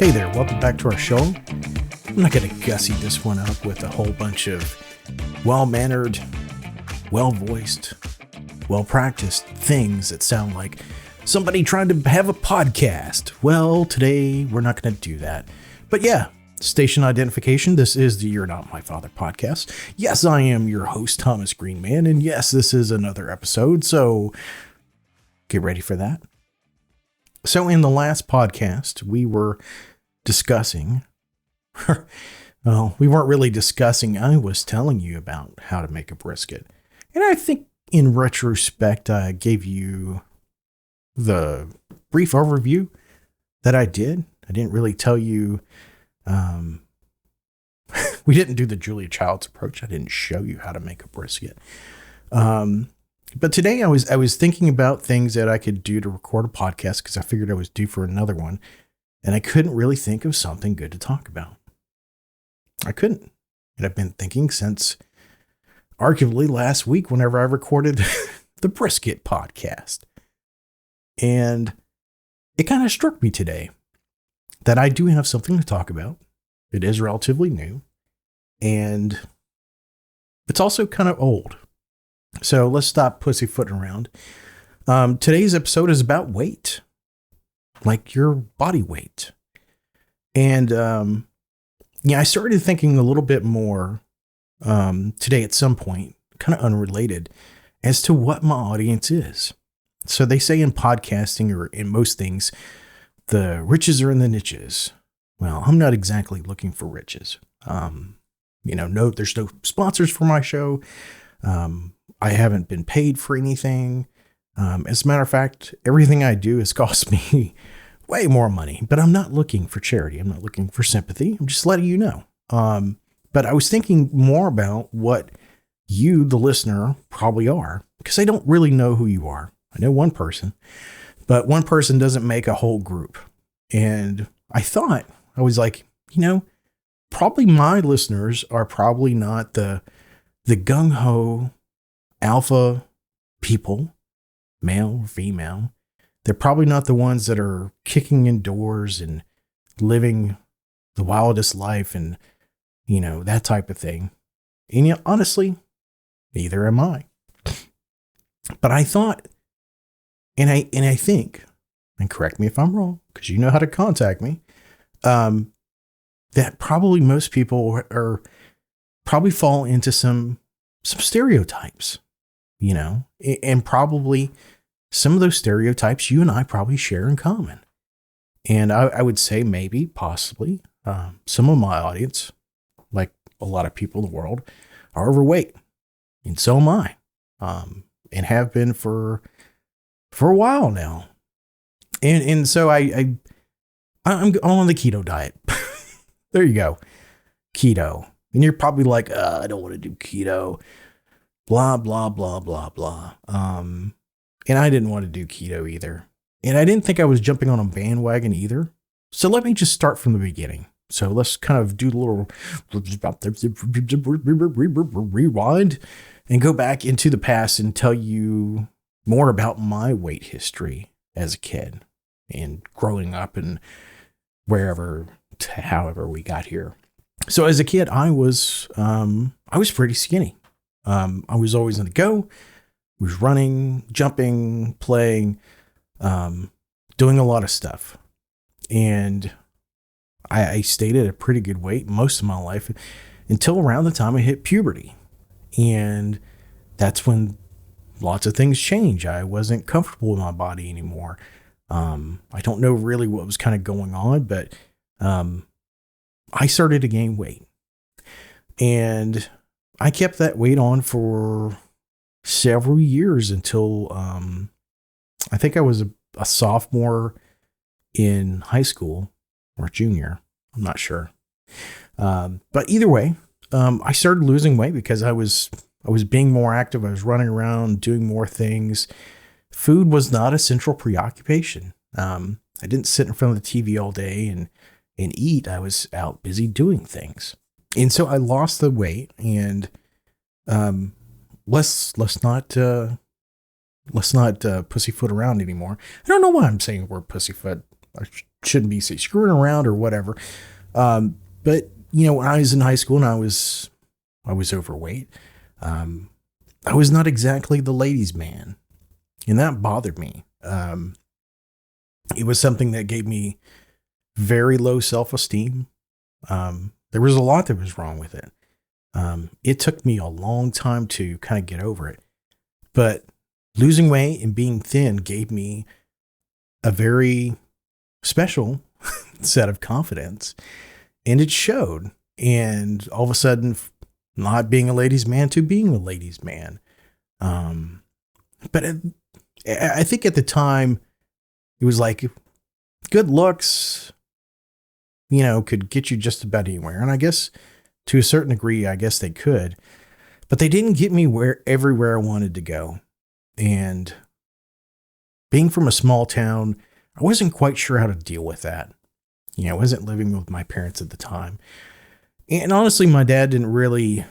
Hey there, welcome back to our show. I'm not going to gussy this one up with a whole bunch of well-mannered, well-voiced, well-practiced things that sound like somebody trying to have a podcast. Well, today we're not going to do that. But yeah, station identification. This is the You're Not My Father podcast. Yes, I am your host, Thomas Greenman. And yes, this is another episode. So get ready for that. So in the last podcast, we were discussing, well, we weren't really discussing. I was telling you about how to make a brisket. And I think in retrospect, I gave you the brief overview that I did. I didn't really tell you, we didn't do the Julia Childs approach. I didn't show you how to make a brisket. But today I was thinking about things that I could do to record a podcast because I figured I was due for another one. And I couldn't really think of something good to talk about. I couldn't. And I've been thinking since arguably last week whenever I recorded the brisket podcast. And it kind of struck me today that I do have something to talk about. It is relatively new. And it's also kind of old. So let's stop pussyfooting around. Today's episode is about weight. Like your body weight. And, I started thinking a little bit more, today at some point, kind of unrelated, as to what my audience is. So they say in podcasting or in most things, the riches are in the niches. Well, I'm not exactly looking for riches. No, there's no sponsors for my show. I haven't been paid for anything. As a matter of fact, everything I do has cost me way more money, but I'm not looking for charity. I'm not looking for sympathy. I'm just letting you know. But I was thinking more about what you, the listener, probably are, because I don't really know who you are. I know one person, but one person doesn't make a whole group. And I thought, I was like, probably my listeners are probably not the gung-ho alpha people, male or female. They're probably not the ones that are kicking indoors and living the wildest life and, that type of thing. And honestly, neither am I. But I thought, and I think, and correct me if I'm wrong, because you know how to contact me, that probably most people probably fall into some stereotypes, and probably some of those stereotypes you and I probably share in common. And I would say maybe, possibly, some of my audience, like a lot of people in the world, are overweight. And so am I, and have been for a while now. And so I'm on the keto diet. There you go. Keto. And you're probably like, I don't want to do keto. Blah, blah, blah, blah, blah. And I didn't want to do keto either. And I didn't think I was jumping on a bandwagon either. So let me just start from the beginning. So let's kind of do a little rewind and go back into the past and tell you more about my weight history as a kid and growing up and however we got here. So as a kid, I was pretty skinny. I was always on the go. I was running, jumping, playing, doing a lot of stuff. And I stayed at a pretty good weight most of my life until around the time I hit puberty. And that's when lots of things change. I wasn't comfortable with my body anymore. I don't know really what was kind of going on, but I started to gain weight. And I kept that weight on for several years until I think I was a sophomore in high school or junior. I'm not sure. But either way, I started losing weight because I was being more active. I was running around, doing more things. Food was not a central preoccupation. I didn't sit in front of the TV all day and eat. I was out busy doing things. And so I lost the weight, and let's not pussyfoot around anymore. I don't know why I'm saying the word pussyfoot. I shouldn't be say, screwing around or whatever. But when I was in high school and I was overweight, I was not exactly the ladies' man, and that bothered me. It was something that gave me very low self-esteem. There was a lot that was wrong with it. It took me a long time to kind of get over it, but losing weight and being thin gave me a very special set of confidence, and it showed. And all of a sudden, not being a ladies' man to being a ladies' man. But I think at the time it was like good looks, could get you just about anywhere. And I guess to a certain degree, I guess they could, but they didn't get me everywhere I wanted to go. And being from a small town, I wasn't quite sure how to deal with that. I wasn't living with my parents at the time. And honestly, my dad didn't really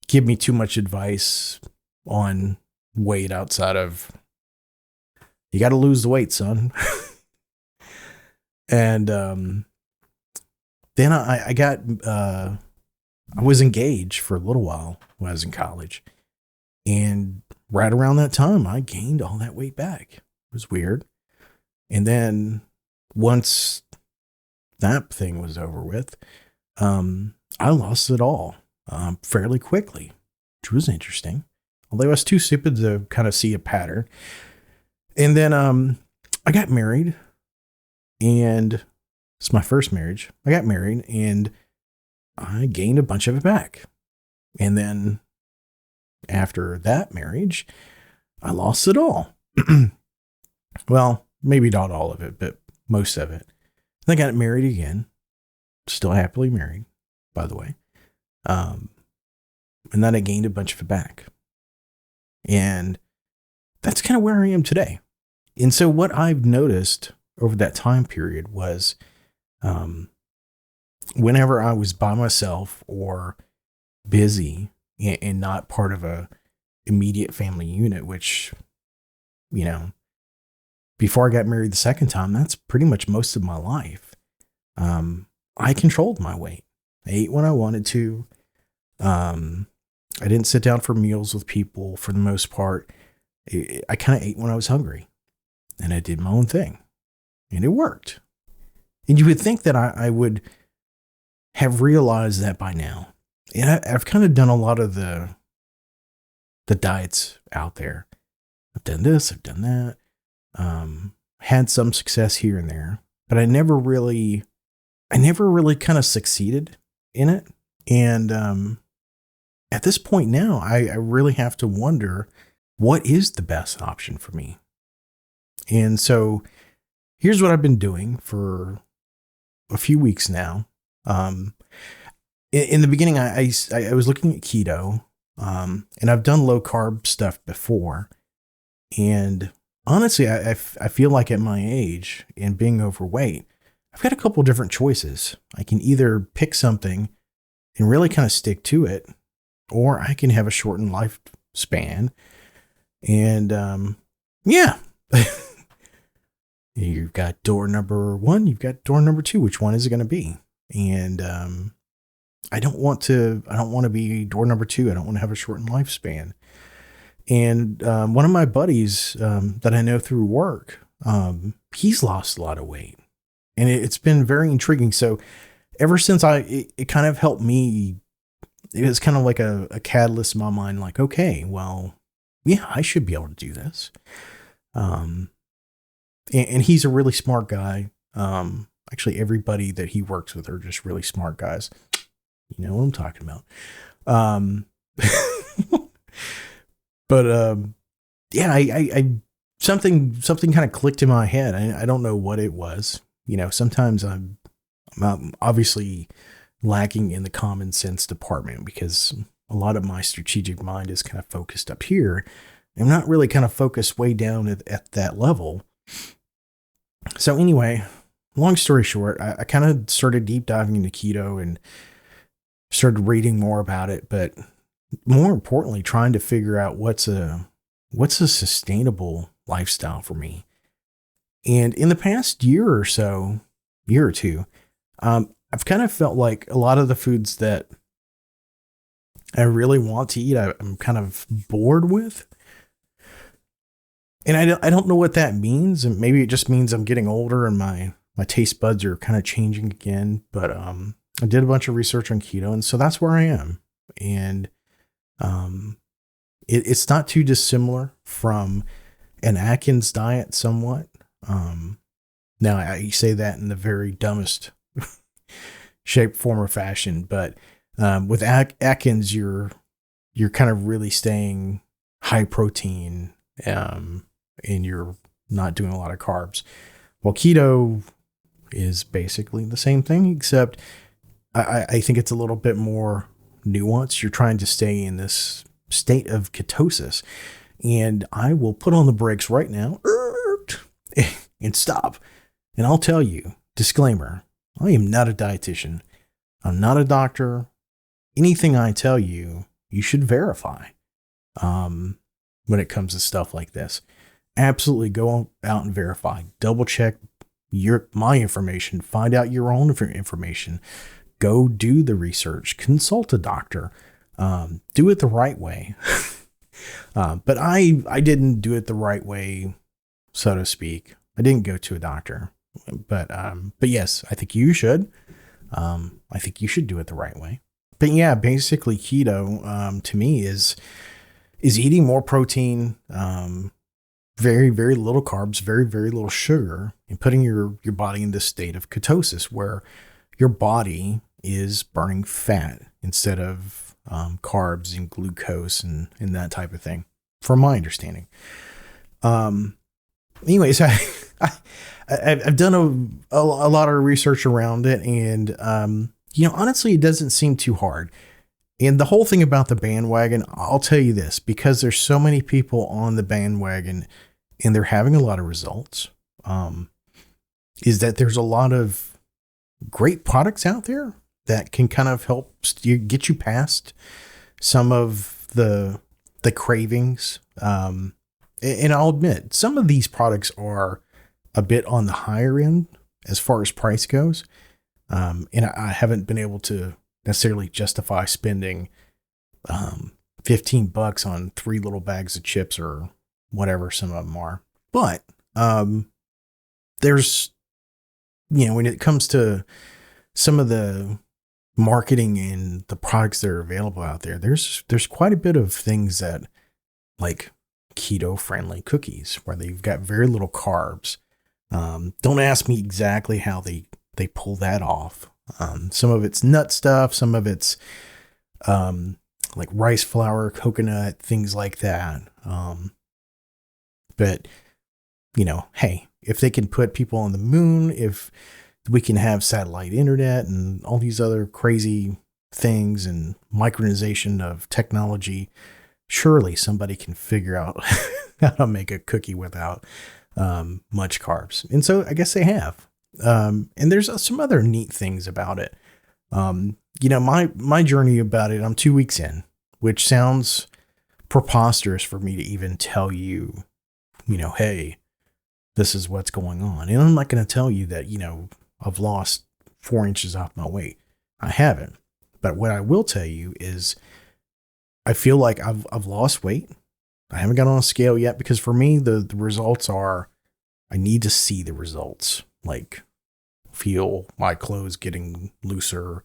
give me too much advice on weight outside of, you got to lose the weight, son. And then I was engaged for a little while when I was in college. And right around that time, I gained all that weight back. It was weird. And then once that thing was over with, I lost it all fairly quickly, which was interesting. Although I was too stupid to kind of see a pattern. And then I got married, and it's my first marriage. I got married, and I gained a bunch of it back. And then after that marriage, I lost it all. Well, maybe not all of it, but most of it. Then I got married again. Still happily married, by the way. And then I gained a bunch of it back. And that's kind of where I am today. And so what I've noticed over that time period was whenever I was by myself or busy and not part of a immediate family unit, which, before I got married the second time, that's pretty much most of my life. I controlled my weight. I ate when I wanted to. I didn't sit down for meals with people for the most part. I kind of ate when I was hungry, and I did my own thing, and it worked. And you would think that I would have realized that by now. And I've kind of done a lot of the diets out there. I've done this, I've done that. Had some success here and there, but I never really kind of succeeded in it. And at this point now, I really have to wonder, what is the best option for me? And so here's what I've been doing for a few weeks now. In the beginning, I was looking at keto, and I've done low carb stuff before. And honestly, I feel like at my age and being overweight, I've got a couple different choices. I can either pick something and really kind of stick to it, or I can have a shortened lifespan. And yeah, you've got door number 1, you've got door number 2. Which one is it going to be? And I don't want to be door number 2. I don't want to have a shortened lifespan. And one of my buddies that I know through work, he's lost a lot of weight, and it's been very intriguing. So ever since it kind of helped me, it was kind of like a catalyst in my mind, like, okay, well, yeah, I should be able to do this. And he's a really smart guy. Actually, everybody that he works with are just really smart guys. You know what I'm talking about. But yeah, I something kind of clicked in my head. I don't know what it was. Sometimes I'm obviously lacking in the common sense department, because a lot of my strategic mind is kind of focused up here. I'm not really kind of focused way down at that level. So anyway, long story short, I kind of started deep diving into keto and started reading more about it, but more importantly, trying to figure out what's a sustainable lifestyle for me. And in the past year or so, year or two, I've kind of felt like a lot of the foods that I really want to eat, I'm kind of bored with. And I don't know what that means. And maybe it just means I'm getting older and my taste buds are kind of changing again. But I did a bunch of research on keto, and so that's where I am. And it's not too dissimilar from an Atkins diet somewhat. Now I say that in the very dumbest shape, form, or fashion, but with Atkins, you're kind of really staying high protein, and you're not doing a lot of carbs. Well, keto is basically the same thing, except I think it's a little bit more nuanced. You're trying to stay in this state of ketosis, and I will put on the brakes right now and stop. And I'll tell you, disclaimer, I am not a dietitian. I'm not a doctor. Anything I tell you, you should verify when it comes to stuff like this. Absolutely go out and verify. Double check my information. Find out your own information. Go do the research. Consult a doctor. Do it the right way. But I didn't do it the right way, so to speak. I didn't go to a doctor. But yes, I think you should. I think you should do it the right way. But yeah, basically keto, to me is eating more protein, very, very little carbs, very, very little sugar, and putting your body in this state of ketosis where your body is burning fat instead of carbs and glucose and that type of thing, from my understanding. Anyways, I've done a lot of research around it, and honestly, it doesn't seem too hard. And the whole thing about the bandwagon, I'll tell you this, because there's so many people on the bandwagon and they're having a lot of results, is that there's a lot of great products out there that can kind of help get you past some of the cravings. And I'll admit, some of these products are a bit on the higher end as far as price goes. And I haven't been able to necessarily justify spending $15 on 3 little bags of chips or whatever some of them are. But there's, when it comes to some of the marketing and the products that are available out there, there's quite a bit of things that, like keto friendly cookies, where they've got very little carbs. Don't ask me exactly how they pull that off. Some of it's nut stuff, some of it's like rice flour, coconut, things like that. But hey, if they can put people on the moon, if we can have satellite internet and all these other crazy things and micronization of technology, surely somebody can figure out how to make a cookie without much carbs. And so I guess they have. And there's some other neat things about it. My journey about it, I'm 2 weeks in, which sounds preposterous for me to even tell you, hey, this is what's going on. And I'm not going to tell you that, I've lost 4 inches off my weight. I haven't. But what I will tell you is I feel like I've lost weight. I haven't got on a scale yet, because for me, the results are, I need to see the results, like feel my clothes getting looser,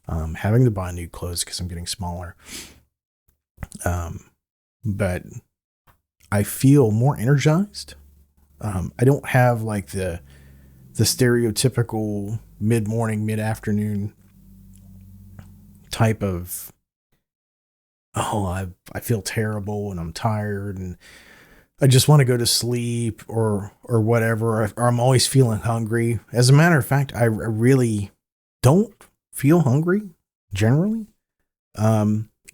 having to buy new clothes because I'm getting smaller. But I feel more energized. I don't have like the stereotypical mid-morning, mid-afternoon type of, I feel terrible and I'm tired and I just want to go to sleep or whatever, or I'm always feeling hungry. As a matter of fact, I really don't feel hungry generally.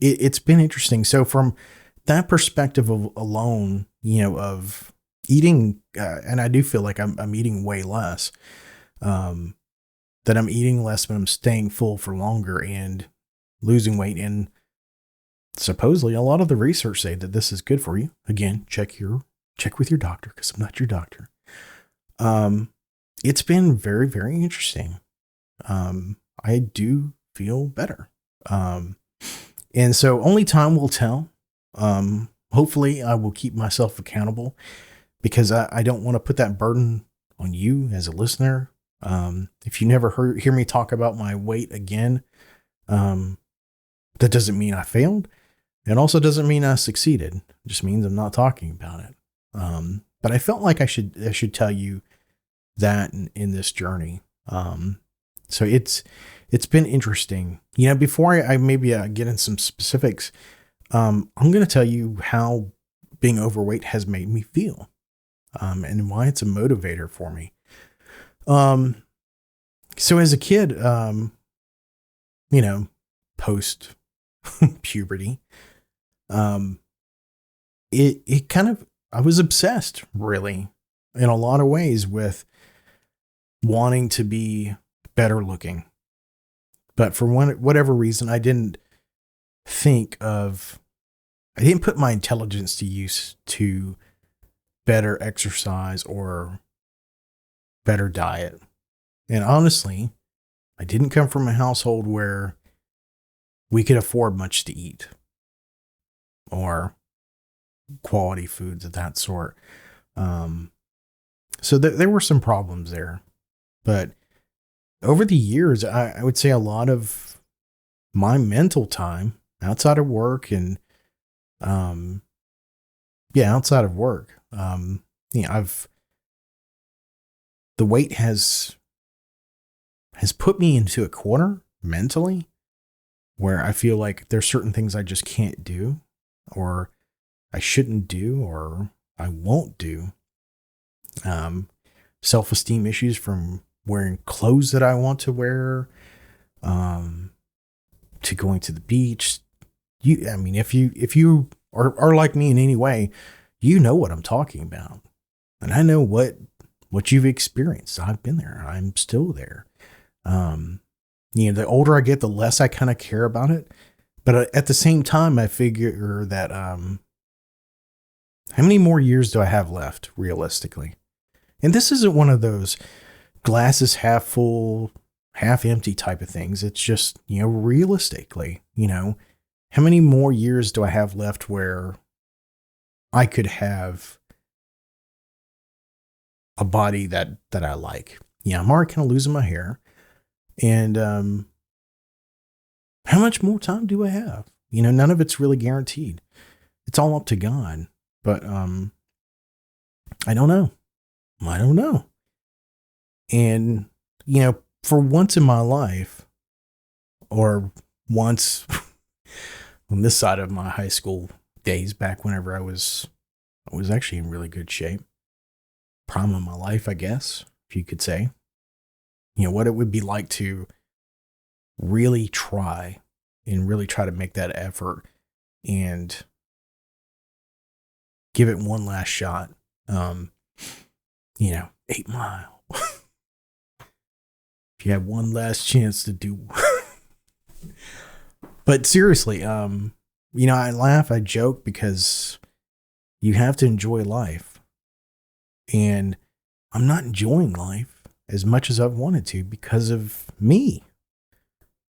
It's been interesting. So from that perspective alone, of eating, and I do feel like I'm eating way less, that I'm eating less, but I'm staying full for longer and losing weight. And supposedly a lot of the research say that this is good for you. Again, check with your doctor, because I'm not your doctor. it's been very, very interesting. I do feel better. Um, and so only time will tell. Hopefully I will keep myself accountable because I don't want to put that burden on you as a listener. If you never hear me talk about my weight again, um, that doesn't mean I failed. It also doesn't mean I succeeded. It just means I'm not talking about it. But I felt like I should tell you that in this journey. So it's been interesting. Before I maybe get in some specifics, I'm going to tell you how being overweight has made me feel, and why it's a motivator for me. So as a kid, post puberty, it kind of, I was obsessed really in a lot of ways with wanting to be better looking. But for whatever reason, I didn't put my intelligence to use to better exercise or better diet. And honestly, I didn't come from a household where we could afford much to eat or quality foods of that sort. So there were some problems there. But over the years, I would say a lot of my mental time outside of work and, outside of work, the weight has put me into a corner mentally where I feel like there's certain things I just can't do, or I shouldn't do, or I won't do. Self-esteem issues from wearing clothes that I want to wear, to going to the beach. If you are like me in any way, you know what I'm talking about. And I know what you've experienced. I've been there. I'm still there. The older I get, the less I kind of care about it. But at the same time, I figure that, how many more years do I have left realistically? And this isn't one of those glasses half full, half empty type of things. It's just, realistically, how many more years do I have left where I could have a body that I like? Yeah, I'm already kind of losing my hair. And how much more time do I have? None of it's really guaranteed. It's all up to God. But I don't know. And, for once in my life, or once on this side of my high school days, back whenever I was actually in really good shape, prime of my life, I guess, if you could say, what it would be like to really try to make that effort and give it one last shot. 8 Mile. If you had one last chance to do. But seriously, I laugh, I joke because you have to enjoy life. And I'm not enjoying life as much as I've wanted to because of me,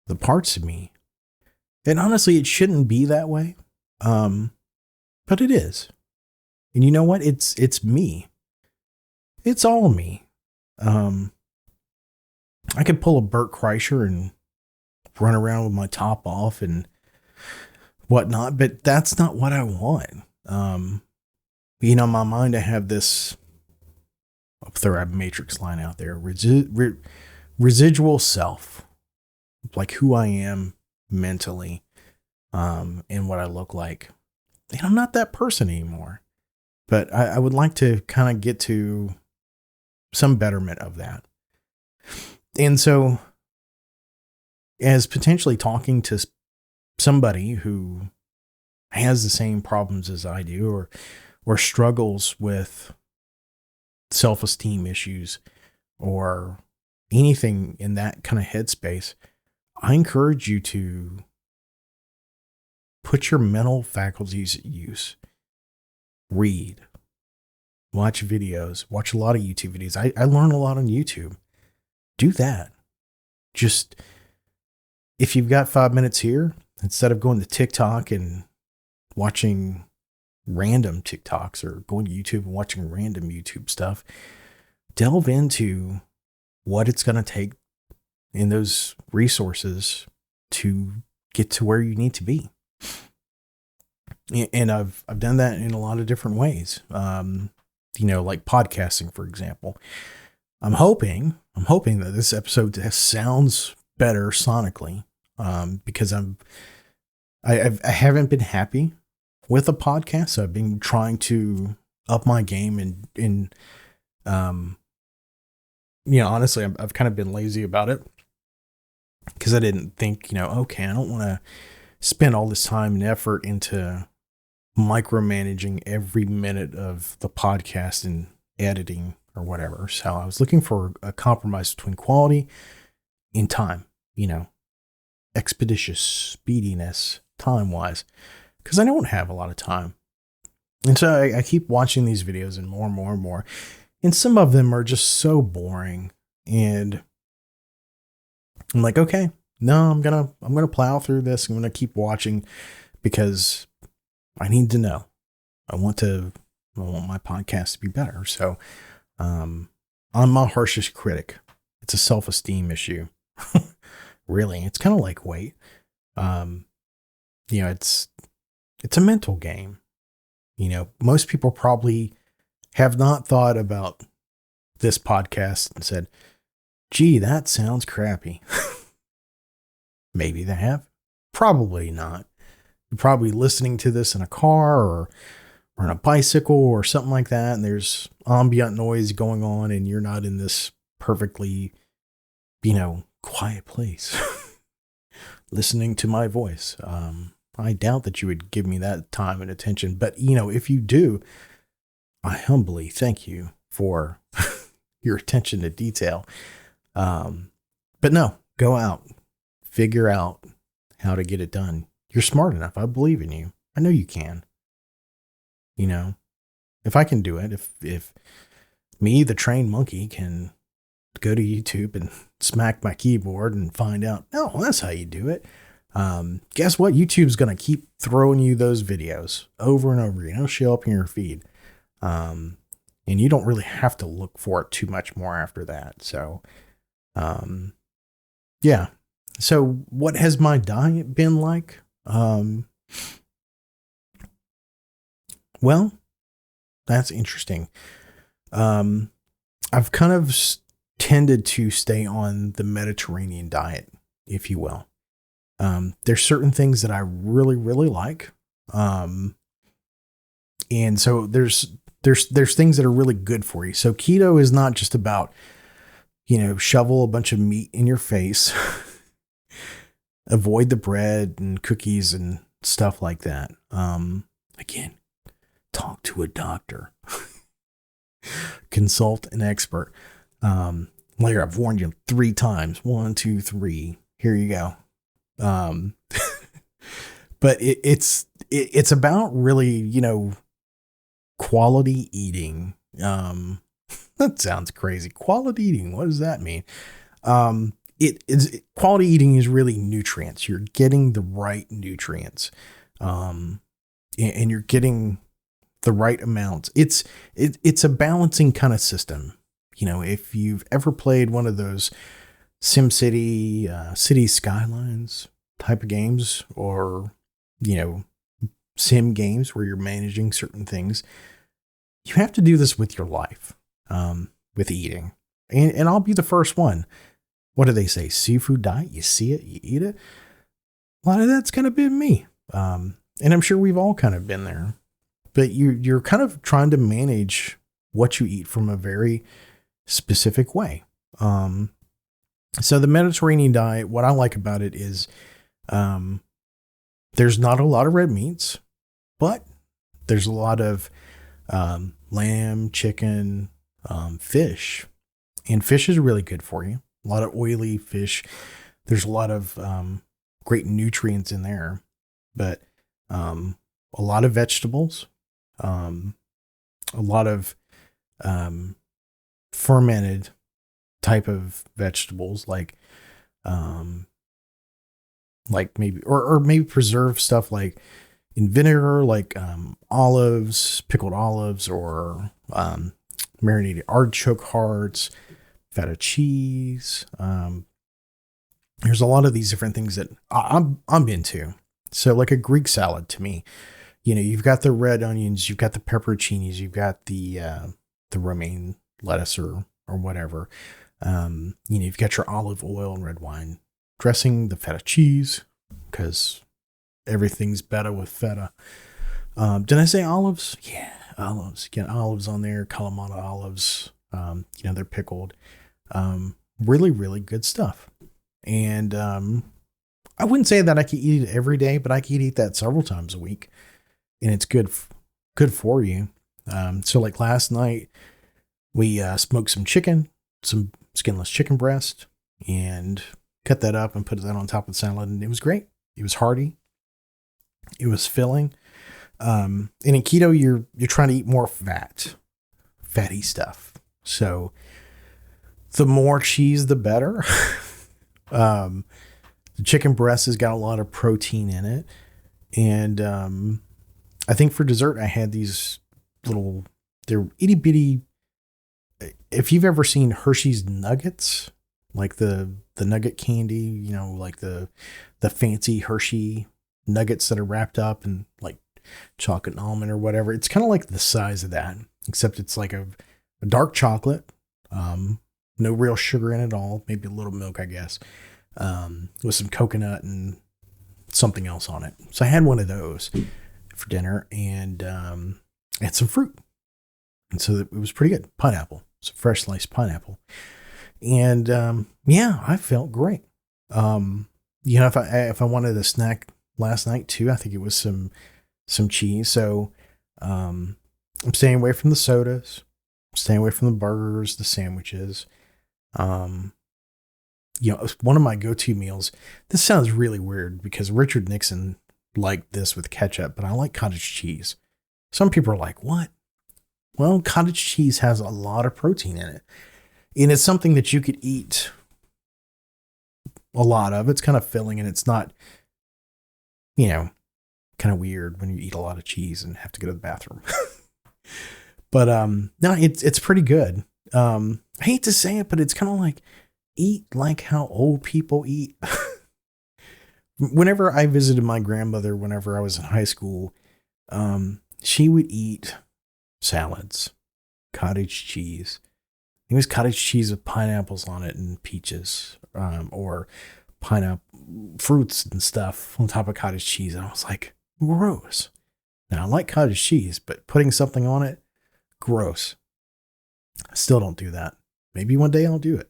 the parts of me. And honestly, it shouldn't be that way. But it is. And you know what? It's me. It's all me. I could pull a Bert Kreischer and run around with my top off and whatnot, but that's not what I want. In my mind, I have this, I'll throw a matrix line out there, residual self, like who I am mentally, and what I look like. And I'm not that person anymore, but I would like to kind of get to some betterment of that. And so, as potentially talking to somebody who has the same problems as I do, or struggles with self-esteem issues or anything in that kind of headspace, I encourage you to put your mental faculties at use. Read, watch videos, watch a lot of YouTube videos. I learn a lot on YouTube. Do that. Just, if you've got 5 minutes here, instead of going to TikTok and watching random TikToks or going to YouTube and watching random YouTube stuff, delve into what it's going to take in those resources to get to where you need to be. And I've done that in a lot of different ways. Like podcasting, for example. I'm hoping that this episode sounds better sonically, because I haven't been happy with a podcast. So I've been trying to up my game and honestly, I've kind of been lazy about it because I didn't think, okay, I don't want to spend all this time and effort into micromanaging every minute of the podcast and editing or whatever. So I was looking for a compromise between quality and time, expeditious speediness time wise, because I don't have a lot of time. And so I keep watching these videos and more and more and more. And some of them are just so boring. And I'm like, okay, no, I'm going to plow through this. I'm going to keep watching because I need to know. I want my podcast to be better. So, I'm my harshest critic. It's a self-esteem issue. Really. It's kind of like weight. It's a mental game. Most people probably have not thought about this podcast and said, gee, that sounds crappy. Maybe they have. Probably not. You're probably listening to this in a car or on a bicycle or something like that, and there's ambient noise going on, and you're not in this perfectly, quiet place listening to my voice. I doubt that you would give me that time and attention, but if you do, I humbly thank you for your attention to detail. But no, go out, figure out how to get it done. You're smart enough. I believe in you. I know you can. If I can do it, if me, the trained monkey, can go to YouTube and smack my keyboard and find out, oh, that's how you do it. Guess what? YouTube's going to keep throwing you those videos over and over again. It'll show up in your feed. And you don't really have to look for it too much more after that. So, yeah. So what has my diet been like? Well, that's interesting. I've kind of tended to stay on the Mediterranean diet, if you will. There's certain things that I really, really like. And so there's things that are really good for you. So keto is not just about, shovel a bunch of meat in your face, avoid the bread and cookies and stuff like that. Again, talk to a doctor, consult an expert. Later, I've warned you 3 times. 1, 2, 3. Here you go. But it's about really, quality eating. That sounds crazy. Quality eating. What does that mean? Quality eating is really nutrients. You're getting the right nutrients. And you're getting the right amounts. It's a balancing kind of system. If you've ever played one of those SimCity, City Skylines type of games, or, sim games where you're managing certain things, you have to do this with your life, with eating. And I'll be the first one. What do they say? Seafood diet. You see it, you eat it. A lot of that's kind of been me. And I'm sure we've all kind of been there, but you're kind of trying to manage what you eat from a very specific way. So the Mediterranean diet, what I like about it is, there's not a lot of red meats, but there's a lot of, lamb, chicken, fish, and fish is really good for you. A lot of oily fish. There's a lot of, great nutrients in there, but, a lot of vegetables, a lot of fermented type of vegetables, um, like maybe, or maybe preserved stuff like in vinegar, like olives, pickled olives, or marinated artichoke hearts, feta cheese. There's a lot of these different things that I'm into. So like a Greek salad to me, you've got the red onions, you've got the pepperoncinis, you've got the romaine lettuce or whatever. You've got your olive oil and red wine dressing, the feta cheese, because everything's better with feta. Did I say olives? Yeah, olives. Get olives on there, Kalamata olives. They're pickled. Really, really good stuff. And I wouldn't say that I could eat it every day, but I could eat that several times a week, and it's good for you. So like last night, we smoked some chicken, some skinless chicken breast, and cut that up and put that on top of the salad, and it was great. It was hearty. It was filling. And in keto, you're trying to eat more fatty stuff. So the more cheese, the better. The chicken breast has got a lot of protein in it. And I think for dessert, I had these they're itty bitty. If you've ever seen Hershey's Nuggets, like the nugget candy, like the fancy Hershey nuggets that are wrapped up in like chocolate and almond or whatever, it's kind of like the size of that, except it's like a dark chocolate, no real sugar in it at all, maybe a little milk, I guess, with some coconut and something else on it. So I had one of those for dinner, and I had some fruit, and so it was pretty good. Pineapple, some fresh sliced pineapple, and I felt great. If I wanted a snack last night too, I think it was some cheese. So I'm staying away from the sodas, staying away from the burgers, the sandwiches. One of my go-to meals, this sounds really weird because Richard Nixon liked this with ketchup, but I like cottage cheese. Some people are like, what? Well, cottage cheese has a lot of protein in it, and it's something that you could eat a lot of. It's kind of filling, and it's not, kind of weird when you eat a lot of cheese and have to go to the bathroom. But no, it's pretty good. I hate to say it, but it's kind of like eat like how old people eat. Whenever I visited my grandmother, whenever I was in high school, she would eat salads, cottage cheese. It was cottage cheese with pineapples on it and peaches, or pineapple fruits and stuff on top of cottage cheese. And I was like, gross. Now I like cottage cheese, but putting something on it, gross. I still don't do that. Maybe one day I'll do it.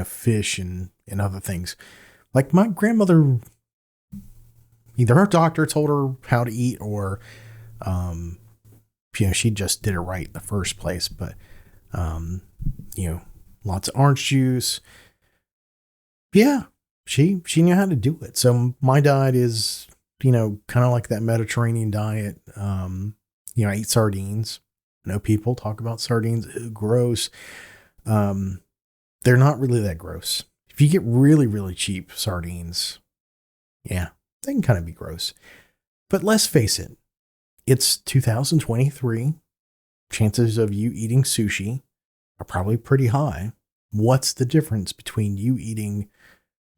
Fish and other things. Like my grandmother, either her doctor told her how to eat, or, she just did it right in the first place. But, lots of orange juice. Yeah, she knew how to do it. So my diet is, kind of like that Mediterranean diet. I eat sardines. I know people talk about sardines. Ew, gross. They're not really that gross. If you get really, really cheap sardines, yeah, they can kind of be gross. But let's face it, it's 2023. Chances of you eating sushi are probably pretty high. What's the difference between you eating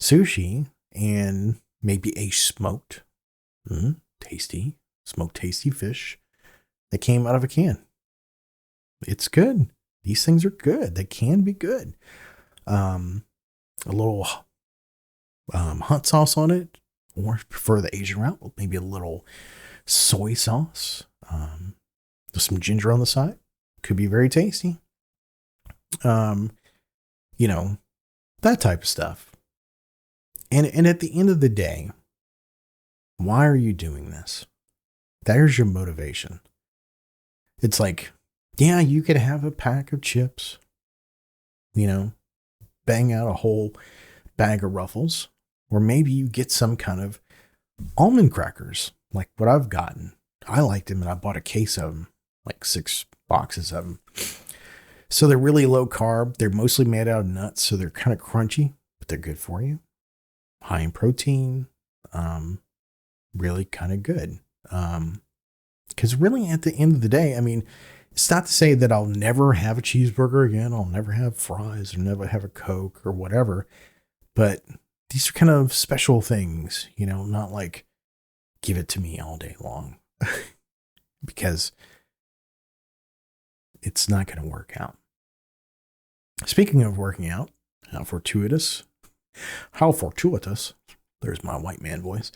sushi and maybe a smoked, tasty fish that came out of a can? It's good. These things are good. They can be good. A little hot sauce on it, or if you prefer the Asian route, maybe a little soy sauce, with some ginger on the side. Could be very tasty. That type of stuff. And at the end of the day, why are you doing this? There's your motivation. It's like, yeah, you could have a pack of chips, bang out a whole bag of Ruffles, or maybe you get some kind of almond crackers, like what I've gotten. I liked them, and I bought a case of them, like boxes of them. So they're really low carb. They're mostly made out of nuts. So they're kind of crunchy, but they're good for you. High in protein. Really kind of good. Because really at the end of the day, I mean, it's not to say that I'll never have a cheeseburger again. I'll never have fries or never have a Coke or whatever. But these are kind of special things, you know, not like give it to me all day long because it's not going to work out. Speaking of working out, how fortuitous. There's my white man voice.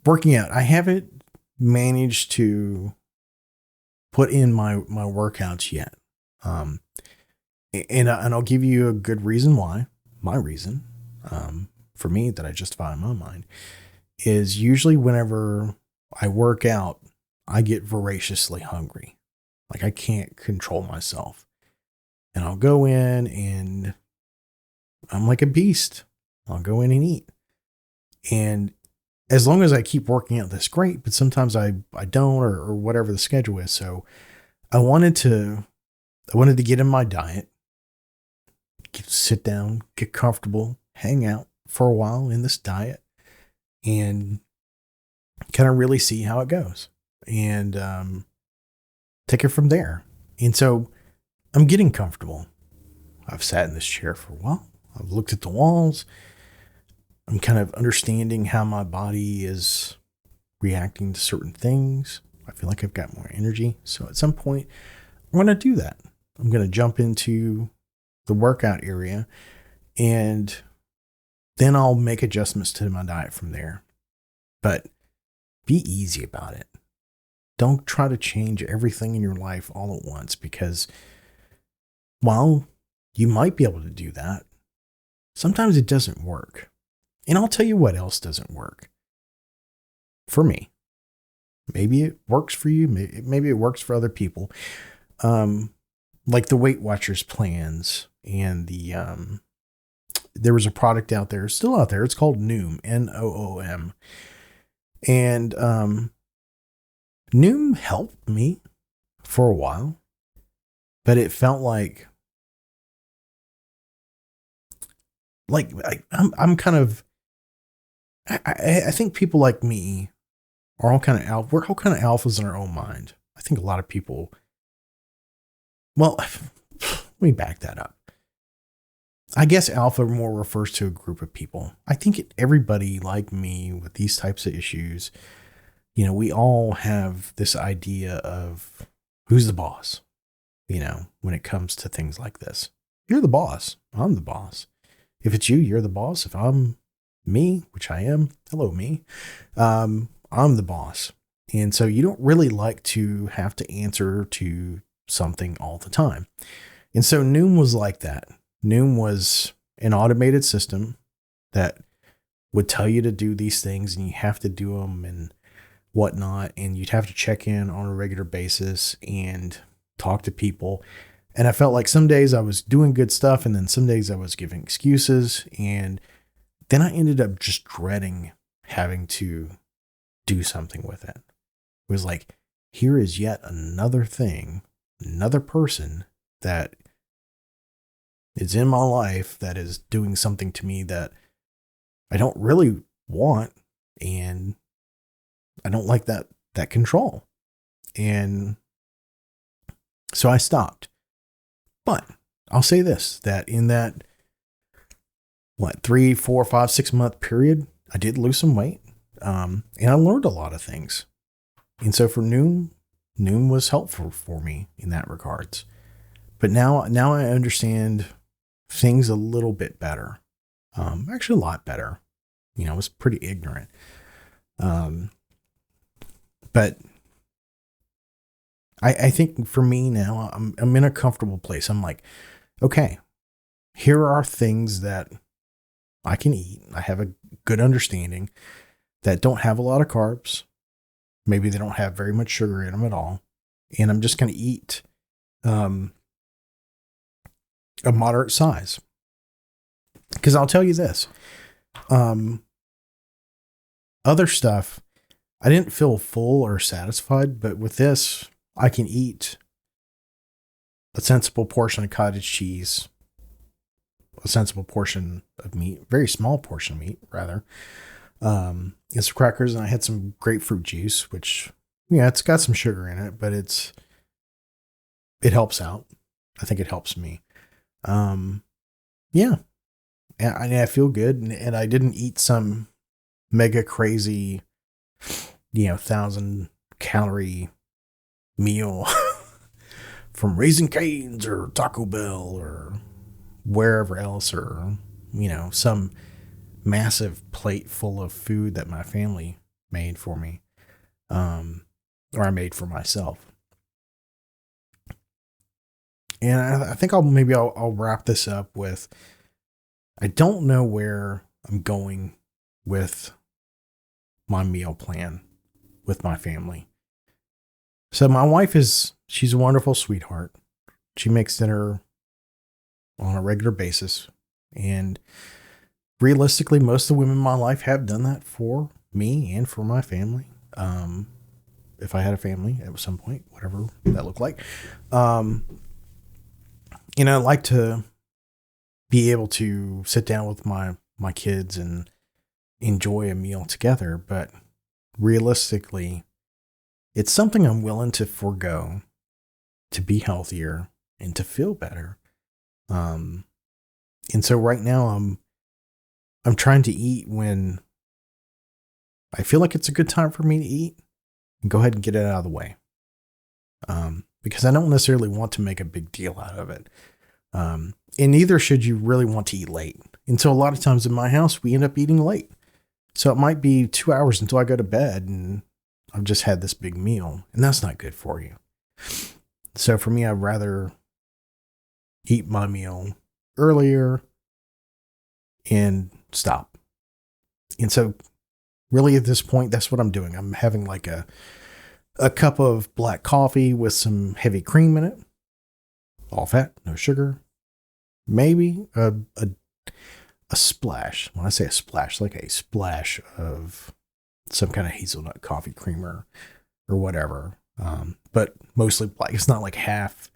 Working out. I haven't managed to put in my workouts yet. And I'll give you a good reason why. My reason, for me, that I justify in my mind, is usually whenever I work out, I get voraciously hungry. Like I can't control myself. And I'll go in and I'm like a beast. I'll go in and eat. And as long as I keep working out, that's great. But sometimes I don't, or whatever the schedule is. So I wanted to get in my diet, sit down, get comfortable, hang out for a while in this diet, and kind of really see how it goes, and take it from there. And so I'm getting comfortable. I've sat in this chair for a while. I've looked at the walls. I'm kind of understanding how my body is reacting to certain things. I feel like I've got more energy. So at some point, I'm going to do that. I'm going to jump into the workout area, and then I'll make adjustments to my diet from there. But be easy about it. Don't try to change everything in your life all at once, because while you might be able to do that, sometimes it doesn't work. And I'll tell you what else doesn't work for me. Maybe it works for you. Maybe it works for other people. Like the Weight Watchers plans, and there was a product out there, still out there. It's called Noom, Noom. And Noom helped me for a while, but it felt like I'm kind of, I think people like me are all kind of we're all kind of alphas in our own mind. I think a lot of people, well, let me back that up. I guess alpha more refers to a group of people. I think everybody like me with these types of issues, you know, we all have this idea of who's the boss, you know, when it comes to things like this. You're the boss. I'm the boss. If it's you, you're the boss. If I'm me, which I am, hello me, I'm the boss. And so you don't really like to have to answer to something all the time. And so Noom was like that. Noom was an automated system that would tell you to do these things, and you have to do them and whatnot. And you'd have to check in on a regular basis and talk to people. And I felt like some days I was doing good stuff, and then some days I was giving excuses. And then I ended up just dreading having to do something with it. It was like, here is yet another thing, another person that is in my life that is doing something to me that I don't really want. And I don't like that control. And so I stopped. But I'll say this, that in that, 3, 4, 5, 6 month period, I did lose some weight. And I learned a lot of things. And so for Noom was helpful for me in that regards. But now I understand things a little bit better. Actually a lot better. You know, I was pretty ignorant. But I think for me now, I'm in a comfortable place. I'm like, okay, here are things that I can eat. I have a good understanding that don't have a lot of carbs. Maybe they don't have very much sugar in them at all. And I'm just going to eat a moderate size. Because I'll tell you this, other stuff I didn't feel full or satisfied, but with this, I can eat a sensible portion of cottage cheese, a sensible portion of meat, very small portion of meat, rather, and some crackers. And I had some grapefruit juice, which, yeah, it's got some sugar in it, but it helps out. I think it helps me. Yeah. And I feel good. And I didn't eat some mega crazy, 1,000-calorie meal from Raising Cane's or Taco Bell or wherever else, or, some massive plate full of food that my family made for me, or I made for myself. And I think I'll wrap this up with, I don't know where I'm going with my meal plan with my family. So my wife she's a wonderful sweetheart. She makes dinner on a regular basis. And realistically, most of the women in my life have done that for me and for my family. If I had a family at some point, whatever that looked like. I'd like to be able to sit down with my kids and enjoy a meal together. But realistically, it's something I'm willing to forego to be healthier and to feel better. And so right now I'm trying to eat when I feel like it's a good time for me to eat, and go ahead and get it out of the way. Because I don't necessarily want to make a big deal out of it. And neither should you really want to eat late. And so a lot of times in my house, we end up eating late. So it might be 2 hours until I go to bed and I've just had this big meal, and that's not good for you. So for me, I'd rather eat my meal earlier and stop. And so really at this point, that's what I'm doing. I'm having like a cup of black coffee with some heavy cream in it, all fat, no sugar, maybe a splash. When I say a splash, like a splash of some kind of hazelnut coffee creamer or whatever. But mostly black. It's not like half,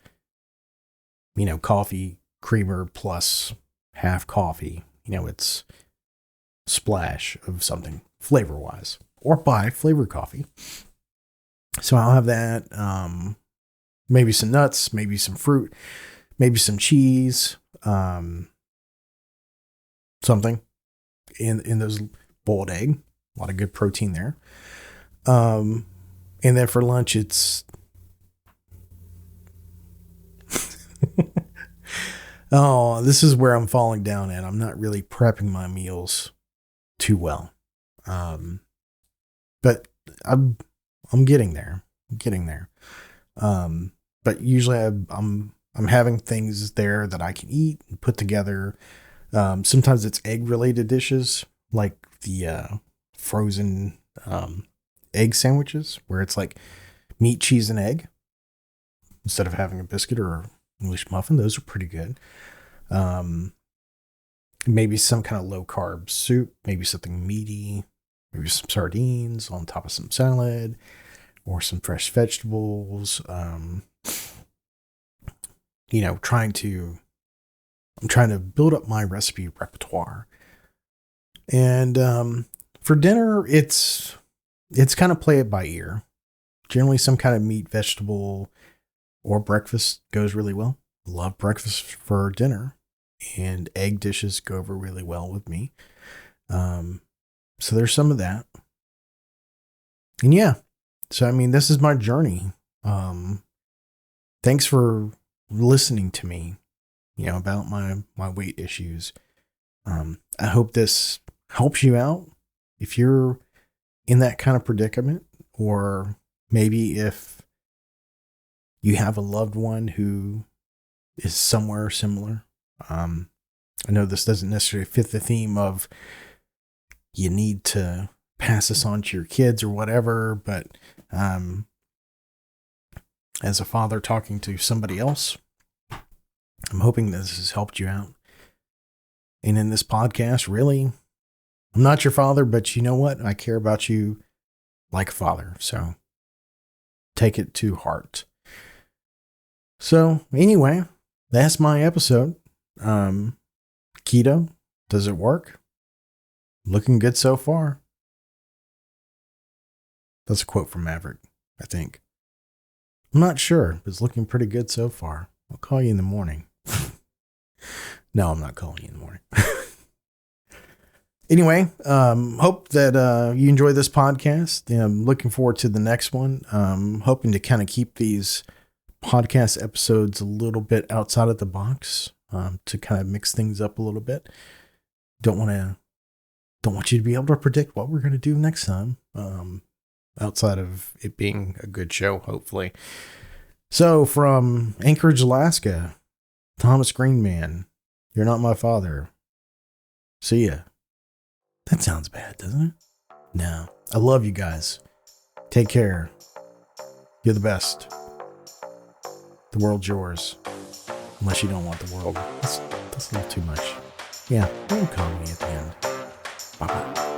coffee creamer plus half coffee. It's splash of something flavor wise, or buy flavored coffee. So I'll have that, maybe some nuts, maybe some fruit, maybe some cheese, something in those boiled egg. A lot of good protein there. And then for lunch, it's oh, this is where I'm falling down at. I'm not really prepping my meals too well. But I'm getting there. But usually I'm having things there that I can eat and put together. Sometimes it's egg related dishes, like the frozen egg sandwiches, where it's like meat, cheese, and egg instead of having a biscuit or English muffin. Those are pretty good. Maybe some kind of low carb soup, maybe something meaty, maybe some sardines on top of some salad or some fresh vegetables. I'm trying to build up my recipe repertoire. And for dinner, it's kind of play it by ear. Generally some kind of meat, vegetable, or breakfast goes really well. Love breakfast for dinner, and egg dishes go over really well with me. So there's some of that. And yeah, so this is my journey. Thanks for listening to me, about my weight issues. I hope this helps you out if you're in that kind of predicament, or maybe if you have a loved one who is somewhere similar. I know this doesn't necessarily fit the theme of you need to pass this on to your kids or whatever, but as a father talking to somebody else, I'm hoping this has helped you out. And in this podcast, really, I'm not your father, but you know what? I care about you like a father. So take it to heart. So anyway, that's my episode. Keto, does it work? Looking good so far. That's a quote from Maverick, I think. I'm not sure. It's looking pretty good so far. I'll call you in the morning. No, I'm not calling you in the morning. Anyway, hope that you enjoy this podcast. I'm looking forward to the next one. Hoping to kind of keep these podcast episodes a little bit outside of the box, to kind of mix things up a little bit. Don't want you to be able to predict what we're going to do next time, outside of it being a good show, hopefully. So from Anchorage, Alaska, Thomas Greenman, you're not my father. See ya. That sounds bad, doesn't it? No. I love you guys. Take care. You're the best. The world's yours. Unless you don't want the world. That's a little too much. Yeah, don't call me at the end. Bye-bye.